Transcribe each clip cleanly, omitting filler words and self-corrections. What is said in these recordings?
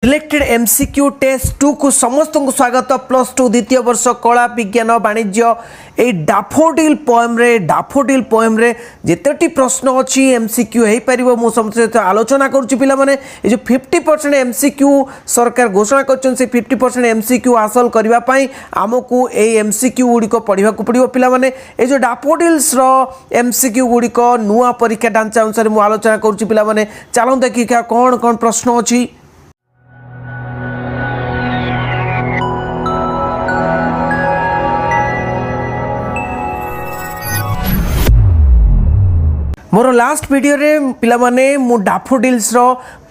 Selected MCQ test 2 को समस्त को स्वागत प्लस 2 द्वितीय वर्ष कला विज्ञान वाणिज्य ए डाफोडिल पोएम रे जेतटी प्रश्न अच्छी एमसीक्यू हो पार मु समस्त आलोचना करुच्ची पिला माने ए जो 50% एमसीक्यू सरकार घोषणा कर 50% एमसीक्यू हासिल करने आमको ए एमसीक्यू गुड़िक पढ़ा पड़ो पिला माने ए जो डाफोडिल्स रो एमसीक्यू गुड़िक नुआ परीक्षा ढांचा अनुसार मु आलोचना करुच्ची पिला माने चलो देखिए कौन कौन प्रश्न अच्छी। मोर लास्ट वीडियो रे पिला माने मु डाफोडिल्स रो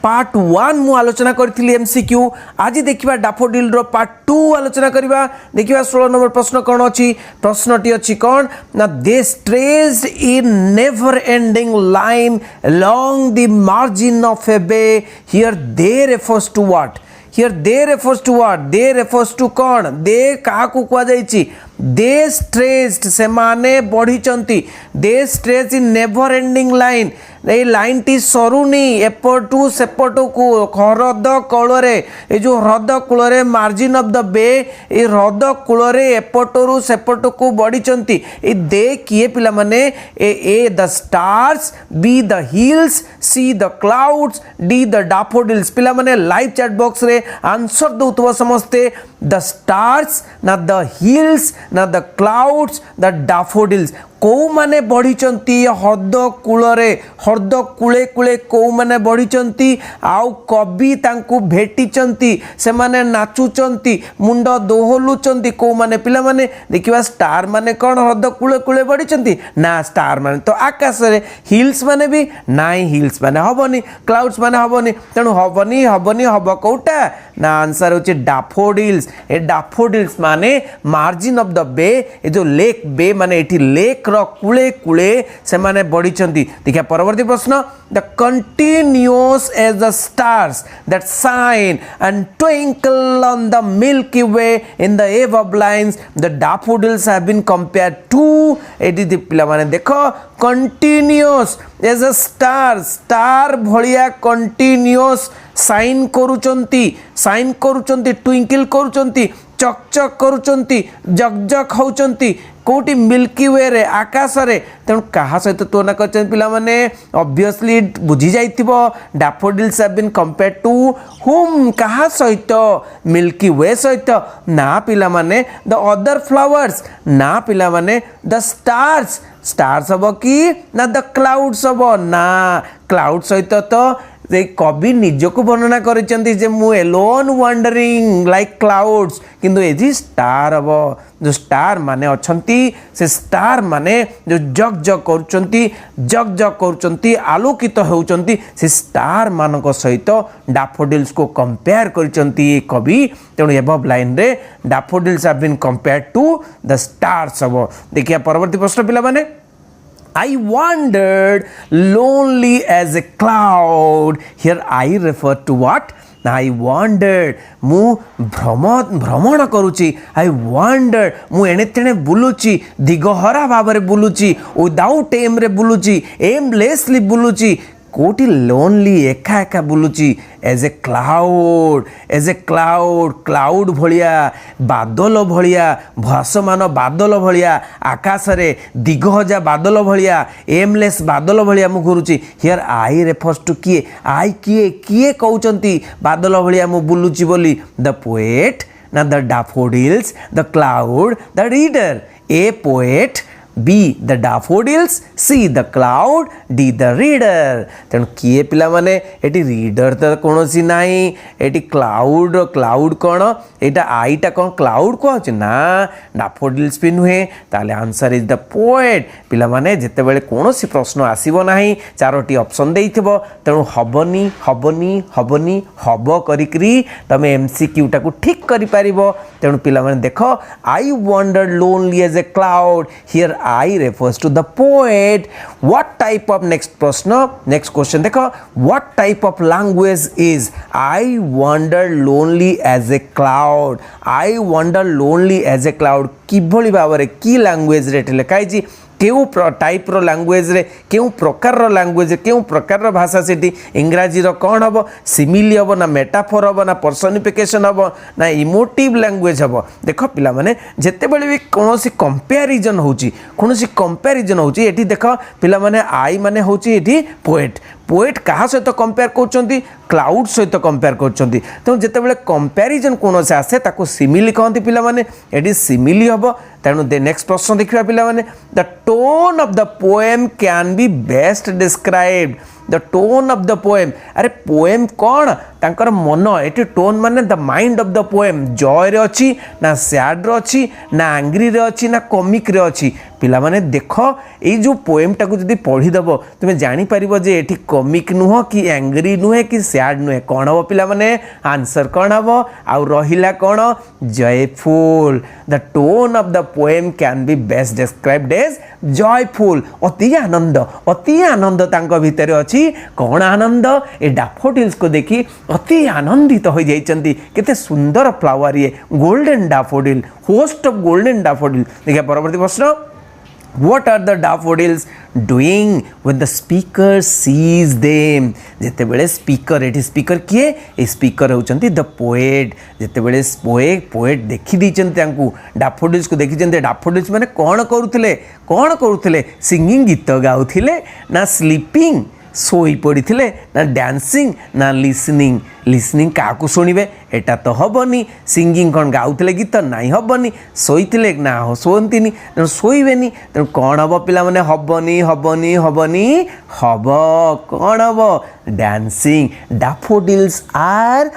पार्ट 1 मु आलोचना करथिली एमसीक्यू। आज देखिबा डाफोडिल रो पार्ट 2 आलोचना करिबा। देखिबा 16 नंबर प्रश्न कोन अछि। प्रश्नटी अछि कोन ना दे stressed in never ending line along the margin of a bay. Here they refers to what? Here they refers to what? They refers to कौन? they कहा को कुआ जाइछि they stressed से माने बढ़ी चंती they stressed in never ending line ए लाइन टी सरुनी एपटू सेपटू को ह्रद कूलरे ए जो ह्रद कूलरे मार्जिन ऑफ द बे ए ह्रद कूलरे एपटरू सेपटू को बढ़ी चंती ए दे किए पिला माने A the stars B the hills C the clouds D the daffodils पिला माने लाइव चैट बॉक्स रे आंसर दउतबो समस्ते द स्टार्स ना द हिल्स ना द क्लाउड्स द डाफोडिल्स कौ माने बढ़ी ह्रद कूले कूले कौ माने बढ़ी आउ कवि तांकु भेटी से माने नाचुचंती मुंड दोहलुचंती कौ माने पिला माने देखिबा स्टार माने कौन ह्रद कूले कूले बढ़ी ना स्टार माने तो आकाश रे हिल्स माने भी नाई हिल्स माने हबनी क्लाउड्स माने हबनी तेणु हबनी हबनी हब कोटा ना आंसर होचे डाफोडिल्स। ए डाफोडिल्स माने मार्जिन ऑफ द बे ए जो लेक बे माने एठी लेक कूले कूले से माने बढ़ी देखिए परवर्ती प्रश्न the continuous as the stars that shine and twinkle on the milky way in the above lines the daffodils have been compared to एडी पिला माने देखो कंटिन्यूअस एज अ स्टार भलिया कंटिन्यूअस साइन करूचंती ट्विंकल करूचंती चकचक करूचंती जगजग होचंती कोटी मिल्की वे रे आकाश रे तेणु कहा सहित तुलना कर पिला माने ऑब्वियसली बुझी जाइथिबो daffodils have been compared to हुम कहा सहित मिल्की वे सहित ना पिला माने द अदर फ्लावर्स ना पिला माने द स्टार्स हबो कि ना द क्लाउड्स हबो ना क्लाउड सहित तो कवि निजको वर्णना कर मु एलोन वंडरिंग लाइक क्लाउड्स किंतु एजी स्टार हम जो स्टार माने अछंती से स्टार माने जो जग जग करुचंती आलोकित होउचंती से स्टार मानक सहित डैफोडिल्स को कंपेयर करिचंती कवि तेणु एबव लाइन रे daffodils have been compared to the stars हम। देखिए परवर्ती प्रश्न पिला माने I wandered lonely as a cloud. Here I refer to what? I wandered. मु भ्रमण करुची. I wandered. मु एणे तेणे बुलुची दिगहरा भाव बुलुची विदाउट एम रे बुलुची एमलेसली बुलुची कोटी लोनली एका एका बुलुची एज ए क्लाउड भलिया बादल भलिया भासमान बादल भलिया आकाश रे दिगहजा बादल भलिया एमलेस बादल भलिया मु घुरुची। हियर आई रेफर्स टू किए आई किए कहउचंती बादल भलिया मु बुलुची बोली द पोएट ना the daffodils the cloud the reader A poet B the daffodils C the cloud D the reader तेणु किए पिला माने एटी रीडर तो कौन सी नाई एटी क्लाउड कौन एटा आईटा कौन क्लाउड कहूँ ना डैफोडिल्स भी नुहे ताले आंसर इज द पोएट पिला माने जेते बेले कौन सी प्रश्न आसीबो नाही चारोटी ऑप्शन देइथिबो तेणु हबनी हबनी हबनी हब करिकरी तमे एमसीक्यू टाकू ठीक करि पारिबो तेणु पिला माने देखो I wandered lonely as a cloud here I refers to the poet. What type of next question देखो what type of language is I wander lonely as a cloud. I wander lonely as a cloud किभली भाव रे की language रे लिखाई केउ type रो language रे केउ प्रकार रो लैंग्वेज केउ प्रकार रो भाषा सेठी इंग्राजी रो कोन हबो सिमिली हबो ना मेटाफोर हबो ना पर्सनिफिकेशन हबो ना इमोटिव लैंग्वेज हबो देखो पिला माने जेते बेले भी कोनोसी कंपैरिजन होची एठी देखो पिला माने आई माने होची एठी पोएट कहा सहित कंपेयर कर क्लाउड सहित कंपेयर कर तो जिते बड़े कंपेरिजन कौन से आसे ताको सिमिली कहती पिला माने एडी सिमिली हम तेणु नेक्स्ट प्रश्न देखा पिला माने the tone of the poem can be best described the tone of the poem अरे पोएम कौन तांकर मन एटी टोन माने the mind of the poem Joy रे अच्छी ना सैड रे अच्छी ना एंग्री रे अच्छी ना कॉमिक रे अच्छी पिला माने देखो ये जो पोएम टाको जदी पढ़ी दबो तुमे जानि परिबो जे एठी कॉमिक नुह कि एंग्री नुहे कि सैड नुहे कौन हम पिला माने आंसर कौन हम आउ रहिला कौन joyful the tone of the poem can be best described as joyful अति आनंद तांको भितर अछि कौन आनंद ए डैफोडिल्स को देखी अति आनंदित हो जाइछंती केते सुंदर फ्लावर ये golden daffodil host of golden daffodil देखिए परवर्ती प्रश्न What are the daffodils doing when the speaker sees them? जेते बेले स्पीकर एठी स्पीकर किए ए स्पीकर होचंती द पोएट जेते बेले पोएट देखि दिचंती तांकू डैफोडिल्स को देखि जंते डैफोडिल्स माने कोन करूथिले सिंगिंग गीत गाउथिले ना स्लीपिंग सोई पड़ी ना डांसिंग ना लिसनिंग क्या शुणवे एटा तो हबनी सिंगिंग कौन गाउले गीत नाई हबनी शोते ना शोती तेणु शोबे तेणु कौन हम पिला माने हबनी हम कौन हम dancing daffodils are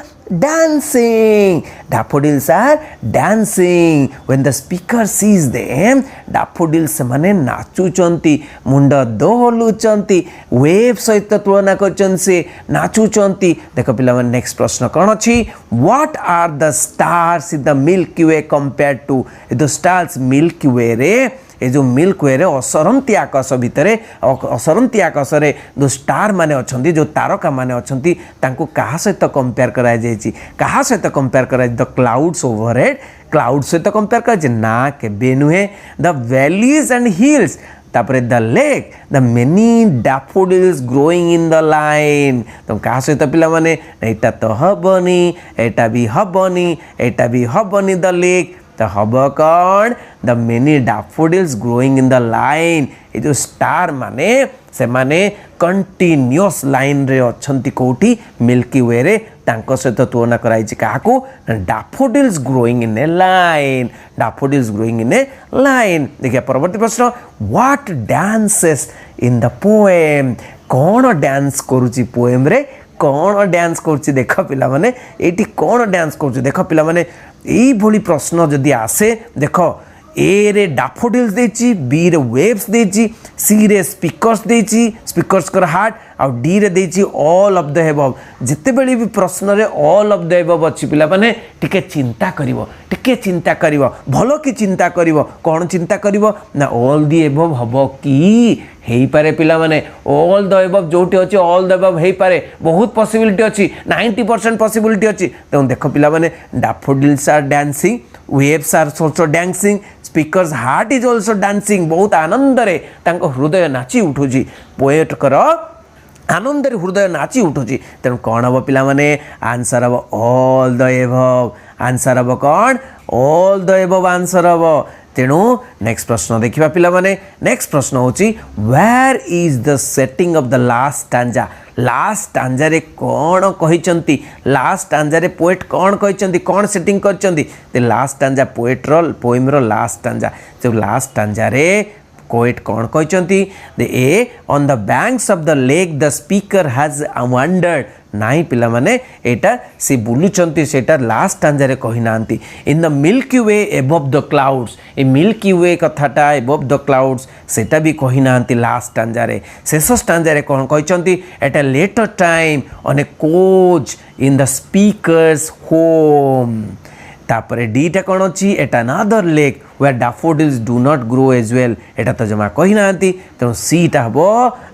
dancing when the speaker sees them daffodils माने नाचुचंती मुंड दोहलुचंती वेव सहित तुलना करचन से नाचुचंती देखो पिला माने नेक्स्ट प्रश्न कौन अछि what are the stars in the milky way compared to the stars milky way रे ये जो मिल्क वे असरंती आकाश भितर असरंती आकाश रे जो स्टार माने अछंती जो तारका माने अछंती तांको कहा सहित कंपेयर कराय जायछि कहा सहित कंपेयर कराय द क्लाउड्स ओवरहेड क्लाउड सहित कंपेयर कराय ना केबे नुहे द वैलीज एंड हिल्स तापरे the lake the many daffodils growing in the line तो कहा सहित पिला माने एटा तो हबनी एटा भी हबनी द लेक तो हब कौन the many daffodils growing in the line ये जो स्टार माने से माने कंटिन्यूअस लाइन रे अछंती कोठी मिल्की वे रे तांको सहित तुलना कराई काकू daffodils growing in a line देखिए परवर्ती प्रश्न what dances in the poem कौन डांस करूची पोएम रे कौन डांस करूची देख पिला माने एटी कौन डांस करूची देख पिला माने यही भली प्रश्न जदि आसे देख ए रे डैफोडिल्स देची बी रे वेव्स देची सी रे स्पीकर्स देची स्पीकर्स कर हार्ट और डी रे देची ऑल ऑफ द एबव जिते बेले भी प्रश्न रे ऑल ऑफ द एबव अछि पिला माने टिके चिंता करिवो भलो की चिंता करिवो कोन चिंता करिवो ना ऑल द एबव हबो की हेई पारे पिला माने ऑल द एबव जोटी अछि ऑल द एबव हेई पारे बहुत पॉसिबिलिटी अछि 90% पॉसिबिलिटी अछि तो देखो पिला माने daffodils are dancing waves are also dancing speaker's heart is also dancing बहुत आनंद रे तांको हृदय नाची उठुची पोएट कर आनंद रे हृदय नाची उठुची तेणु कौन हम पिला माने आंसर हम ऑल द एबव आंसर हम कौन ऑल द एबव आंसर हम तेणु नेक्स्ट प्रश्न देखिबा पिला माने नेक्स्ट प्रश्न होची where is the setting of the last stanza रे कौन कहिचंती लास्ट स्टांजा रे पोएट कौन कहिचंती कौन सेटिंग करचंती द लास्ट स्टांजा पोएट रो पोएम रो लास्ट स्टांजा जो लास्ट स्टांजा रे पोएट कौन कहिचंती the A on the banks of the lake the speaker has wandered नाई पिला माने एटा से बुलुचंती सेटा लास्ट स्टांजा रे कहि नांती in the milky way above the clouds ए मिल्की वे कथाटा अबव द क्लाउड्स सेटा भी कहि नांती लास्ट स्टांजा रे शेष स्टांजा रे कोन कहिचंती at a later time on a couch in the speaker's home तापर डीटा कौन अच्छी at another lake where daffodils do not grow as well एटा तो जमा कही ना तेणु सीटा हम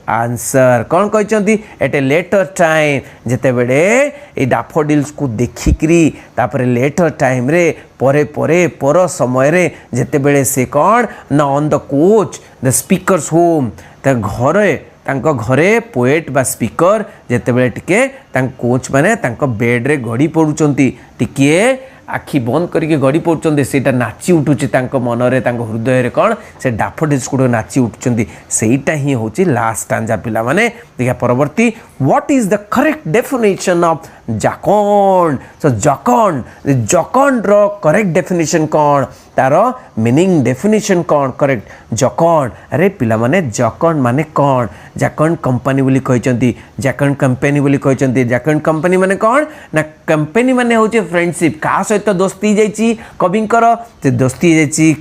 आंसर कौन कहते एट ए लेटर टाइम जिते बड़े ये डैफोडिल्स को देखिकी तापर लेटर टाइम रे परे परे पर समय रे जिते बड़े से कौन ना on the coach the speaker's home घरे तांको घरे पोएट बा स्पीकर जिते बड़े टिके कोच माने तांको बेड रे गड़ी पड़ुचंती टिके आखि बंद करके गड़ी पड़ुचंती सेटा नाची उठुची तांको मनरे तांको हृदय रे कौन से डैफोडिल्स गुड नाची उठुचंती सेटा ही होची लास्ट स्टांजा पिला माने देखा परवर्ती what is the correct definition of jocund so jocund रो करेक्ट डेफिनेशन कौन तार मीनिंग डेफिनेशन कौन करेक्ट जकॉन अरे पिला माने जकॉन माने कौन जाकॉन कंपनी बोली कहचंती जाकॉन कंपनी बोली कहचंती जाकॉन कंपनी माने कौन ना कंपनी माने होचे फ्रेंडशिप का सहित दोस्ती जाइची कविंकर ते दोस्ती जाइची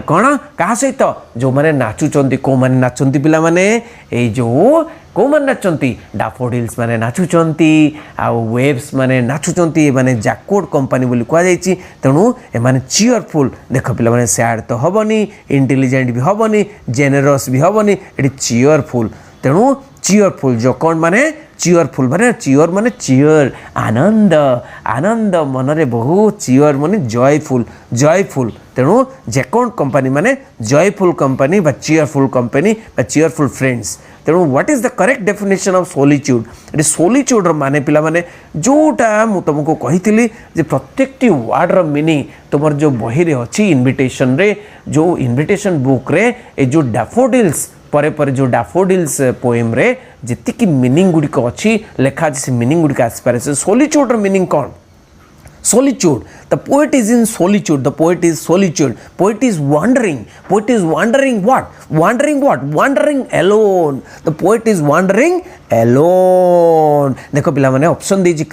कौन का सहित जो माने नाचुचंती को माने नाचंती पिला माने ए जो को माने नाचंती डैफोडिल्स माने नाचुचंती आ वेव्स माने नाचुचंती माने जैकोड कंपनी बोली कह जाइची तेणु ए माने चीयरफुल देख पिला माने सैड तो हबनी इंटेलिजेंट भी हबनी जेनरस भी हबनी एटी चीयरफुल तेणु चीयरफुल जो कौन माने चीयरफुल माने चीयर माने चीयर आनंद आनंद मनरे बहुत चीयर माने जॉयफुल तेणु जैकोड कंपनी माने जॉयफुल कंपनी बा चीयरफुल फ्रेंड्स तेणु what is the correct definition of solitude ये सोलिट्यूड माने पिला माने जोटा मु तुमको कही जे प्रत्येक वार्ड रो मीनिंग तुमर जो बही रे अच्छी इनविटेशन रे जो इनविटेशन बुक रे ए जो डैफोडिल्स परे परे जो डैफोडिल्स पोएम रे जितकी मीनिंग गुड़िक अच्छी लेखा से मीनिंग गुड़िक आसपारे सोलिट्यूड रो मीनिंग कौन solitude the poet is in solitude the poet is solitude poet is wandering wandering alone the poet is wandering alone देखो पिला माने ऑप्शन दीजिए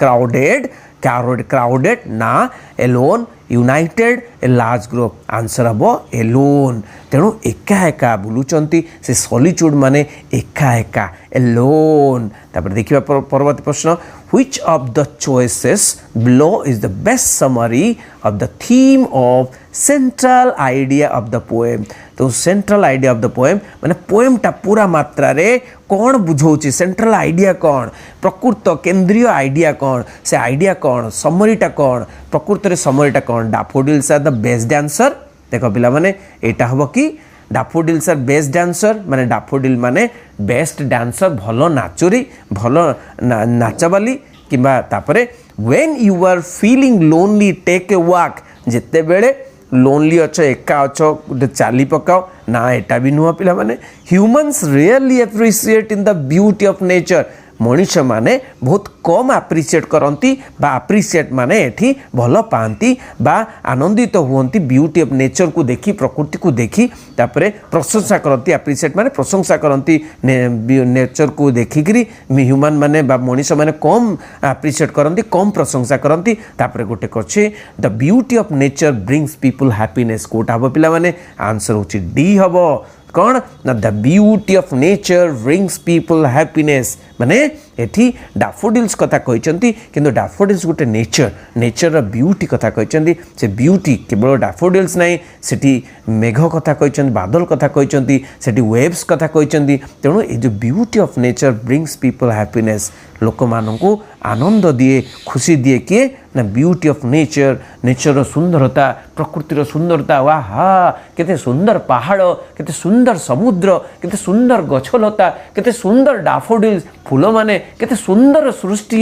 crowded ना alone united a large group answer हम alone तेणु एका एका बुलुचंती से solitude माने एका एका alone तापर देखिबा परवर्ती प्रश्न which of the choices below is the best summary of the theme of central idea of the poem तो central idea of the poem माने पोएम टा पूरा मात्रा रे कौन बुझौची सेंट्रल आइडिया कौन प्रकृत केंद्रीय आइडिया कौन से आइडिया कौन समरीटा कौन प्रकृत रे समरीटा कौन daffodils are the best dancer देखो पिला माने एटा हबो कि डैफोडिल्स आर बेस्ट डांसर माने डैफोडिल माने बेस्ट डांसर भलो नाचुरी भलो नाचबाली किबा तापरे when you are feeling lonely take a walk जेते बेले लोनली अच्छो एका अच्छो गोटे चली पकाओ ना एटा भी नुह पिला माने humans really appreciate in the beauty of nature Manish माने बहुत कम एप्रिशिएट करती बा एप्रिशिएट माने एठी भल पाती बा आनंदित हुंती ब्यूटी ऑफ नेचर को देखी प्रकृति को देखी तापरे प्रशंसा करती एप्रिशिएट माने प्रशंसा करती नेचर को देखिकरी ह्यूमन माने बा मनीष माने कम एप्रिशिएट करती कम प्रशंसा करती तापरे गोटे कछे the beauty of nature brings people happiness कोटा हबो पिला माने आंसर होची डी हबो कौन ना the beauty of nature brings people happiness माने एठी डैफोडिल्स कथा कहचंती किंतु डैफोडिल्स गोटे नेचर रो ब्यूटी कथा कहचंती से ब्यूटी केवल डैफोडिल्स नहीं सेठी मेघ कथा कहचंती बादल कथा कहचंती सेठी वेव्स कथा कहचंती तेणु ए जो beauty of nature brings people happiness लोक मानकु आनंद दिए खुशी दिए किए ना ब्यूटी ऑफ नेचर सुंदरता प्रकृतिर सुंदरता वाहा केते सुंदर पहाड़ केते सुंदर समुद्र केते सुंदर गछलता केते सुंदर डैफोडिल्स फूल माने केते सुंदर सृष्टि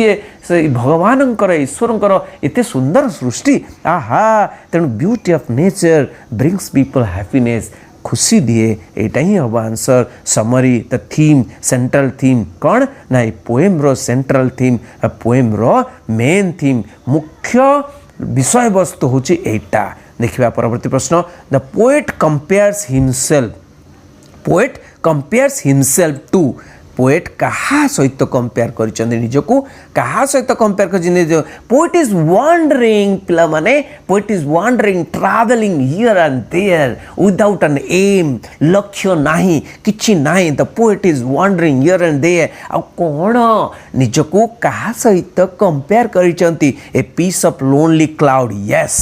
से भगवानंकर ईश्वरंकर एते सुंदर सृष्टि आहा तेणु beauty of nature brings people happiness खुशी दिए एटा ही हम answer summary the theme central theme कौन ना पोएम रो सेंट्रल थीम पोएम रो मेन थीम मुख्य विषय वस्तु होची एटा देखिबा परवर्ती प्रश्न the poet compares himself to poet कहा सहित कंपेयर करिसंदे निजको कहा सहित कंपेयर कर पोएट इज वांडरिंग पिला माने poet is wandering travelling here and there without an aim लक्ष्य नाही किछि नाही the poet is wandering here and there आ कोन निजको कहा सहित कंपेयर करिसंती a piece of lonely cloud yes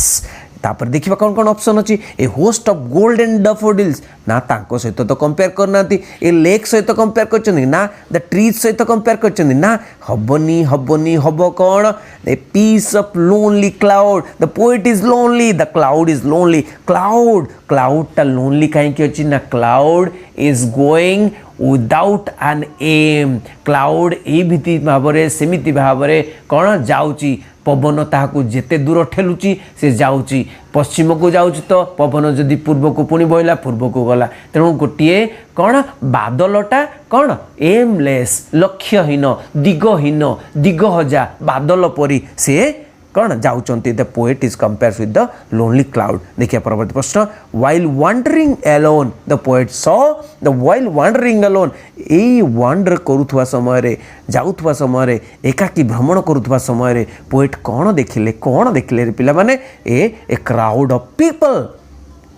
तापर देखिबा कौन कौन ऑप्शन अछि a host of golden daffodils ना तांको सहित तो कंपेयर करनाती ए लेक सहित कंपेयर करछन ना द ट्रीज सहित कंपेयर करछन ना हबनी हबनी हबो कौन a piece of lonely cloud the poet is lonely the cloud is lonely cloud ता लोनली काहे कि अछि ना cloud is going without an aim cloud ए भिति भाबरे सेमिति भाबरे कौन जाउची पवन ताहाकू जेते दूर ठेलुची से जाउची पश्चिम को जाउची तो पवन जदि पूर्व को पुणी बहिला पूर्व को गला तेणु गोटे कौन बादलटा कौन एमलेस लक्ष्यहीन दिगहजा बादल परी से कौन जाउचंती the poet is compares with the lonely cloud देखिए परवर्ती प्रश्न while wandering alone the poet saw the while wandering alone ए वांडर करुथवा समय रे जाउथवा समय रे एकाकी भ्रमण करुथवा समय रे पोएट कौन देखिले रे पिला माने ए क्राउड ऑफ पीपल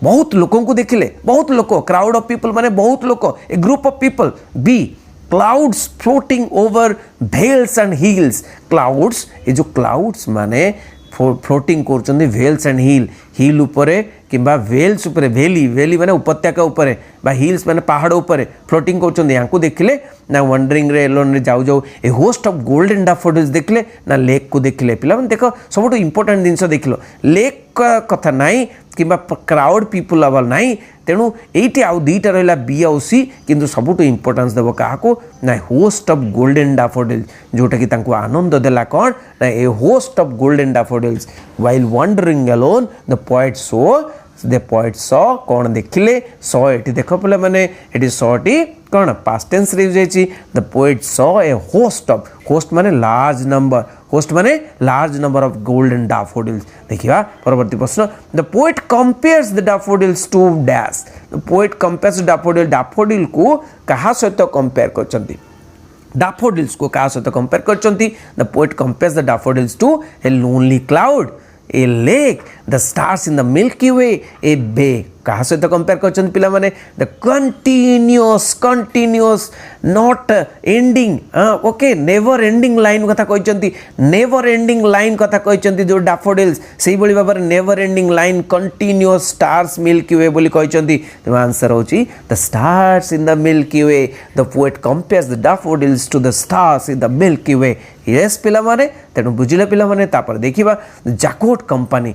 बहुत लोगों को देखिले बहुत लोग क्राउड ऑफ पीपल माने बहुत लोग a group of people B clouds floating over vales and hills clouds ये जो क्लाउड्स माने फ्लोटिंग करछन्ती भेल्स एंड हिल उपरे किंबा वेल्स उपरे वेली माने उपत्यका उपरे बा हिल्स माने पहाड़ उपरे फ्लोटिंग करछन्ती यांको देखिले ना वंडरिंग रे एलोन रे जाऊ ए होस्ट ऑफ गोल्डन डैफोडिल्स देखिले ना लेक को देखिले पिला माने देखो सबटो इंपोर्टेंट जिंस देखिलो लेक कथा नाई किंबा क्राउड पीपल लेवल नाई तेणु ये आउ दुईटा रहा बी आउ सी किंतु सबुठ इंपोर्टेंस देव क्या ना होस्ट ऑफ गोल्डन डैफोडिल्स जोटा कि आनंद देला कौन ना a host of golden daffodils while wandering alone the poet saw कौन देखिले सॉ एटी देख पे मैंने ये सॉ टी कौन पास्ट टेंस रे जाइछि the poet saw a host माने large number of golden daffodils देखिबा परवर्ती प्रश्न the poet compares the daffodils to dash the poet compares daffodil को कहा सहित कंपेयर करछन्ती डैफोडिल्स को कहा सहित कंपेयर करछन्ती the poet compares the daffodils to a lonely cloud a lake the stars in the milky way a bay कहा सहित कंपेयर कर पिला माने the continuous not ending okay never ending line कथा कहचंती नेवर एंडिंग लाइन कथा कहचंती जो daffodils सेही बळी बाबर never ending line continuous stars milky way बोली कहचंती तो आंसर होची the stars in the milky way the poet compares the daffodils to the stars in the milky way yes पिला माने तेणु बुझिले पिला माने तापर देखिबा jocund company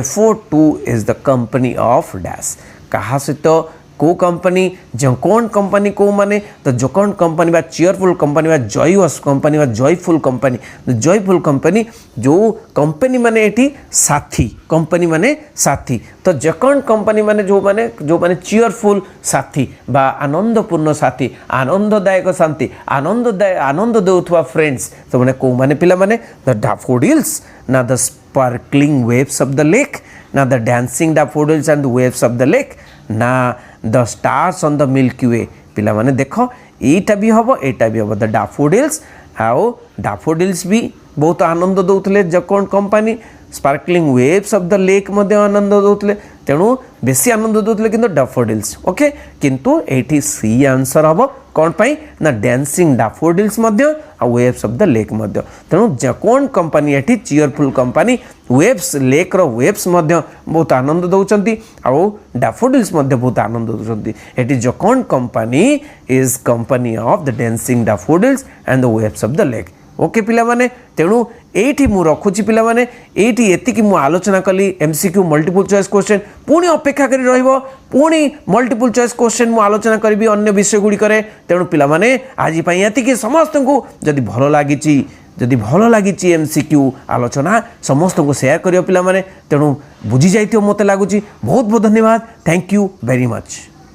refer to is the company of dash कहा से तो को कंपनी जकोन कंपनी को माने तो जकोन कंपनी बा चीयरफुल कंपनी बा जॉयस कंपनी बा जॉयफुल कंपनी जो कंपनी माने एठी साथी कंपनी माने साथी तो जकोन कंपनी माने जो माने चीयरफुल साथी बा आनंदपूर्ण साथी आनंददायक शांति आनंद देउथवा फ्रेंड्स तो माने को माने पिला माने द डैफोडिल्स ना the sparkling waves of the lake ना the dancing daffodils and the waves of the lake ना the stars on the milky way पिला माने देखो एटा भी हबो द डैफोडिल्स आओ डैफोडिल्स भी बहुत आनंद दउतले jocund company sparkling waves of the lake मध्ये आनंद दउतले तेणु बेसी आनंद दउतले किंतु डैफोडिल्स ओके किंतु एठी सी आंसर हबो कौन पाई ना डांसिंग डैफोडिल्स मध्ये आ वेव्स ऑफ द लेक मध्ये तेणु जकोन कंपनी एठी चीयरफुल कंपनी वेव्स लेक रो वेव्स मध्ये बहुत आनंद दउचंती आ डैफोडिल्स मध्ये बहुत आनंद दउचंती एठी jocund company is company of the dancing daffodils and the waves of the lake okay पिला माने तेणु एठी मु रखुची पिला माने एठी एतिकी मु आलोचना कली एमसीक्यू मल्टीपल चॉइस क्वेश्चन पुणी अपेक्षा करी रहइबो पुणी मल्टीपल चॉइस क्वेश्चन मु आलोचना करबी अन्य विषय गुडी करे तेणु पिला माने आजि पई एतिकी समस्त को जदि भलो लागिची एमसीक्यू आलोचना समस्त को शेयर करियो पिला माने तेणु बुझी जाइतियो मते लागुची बहुत बहुत धन्यवाद थैंक यू वेरी मच।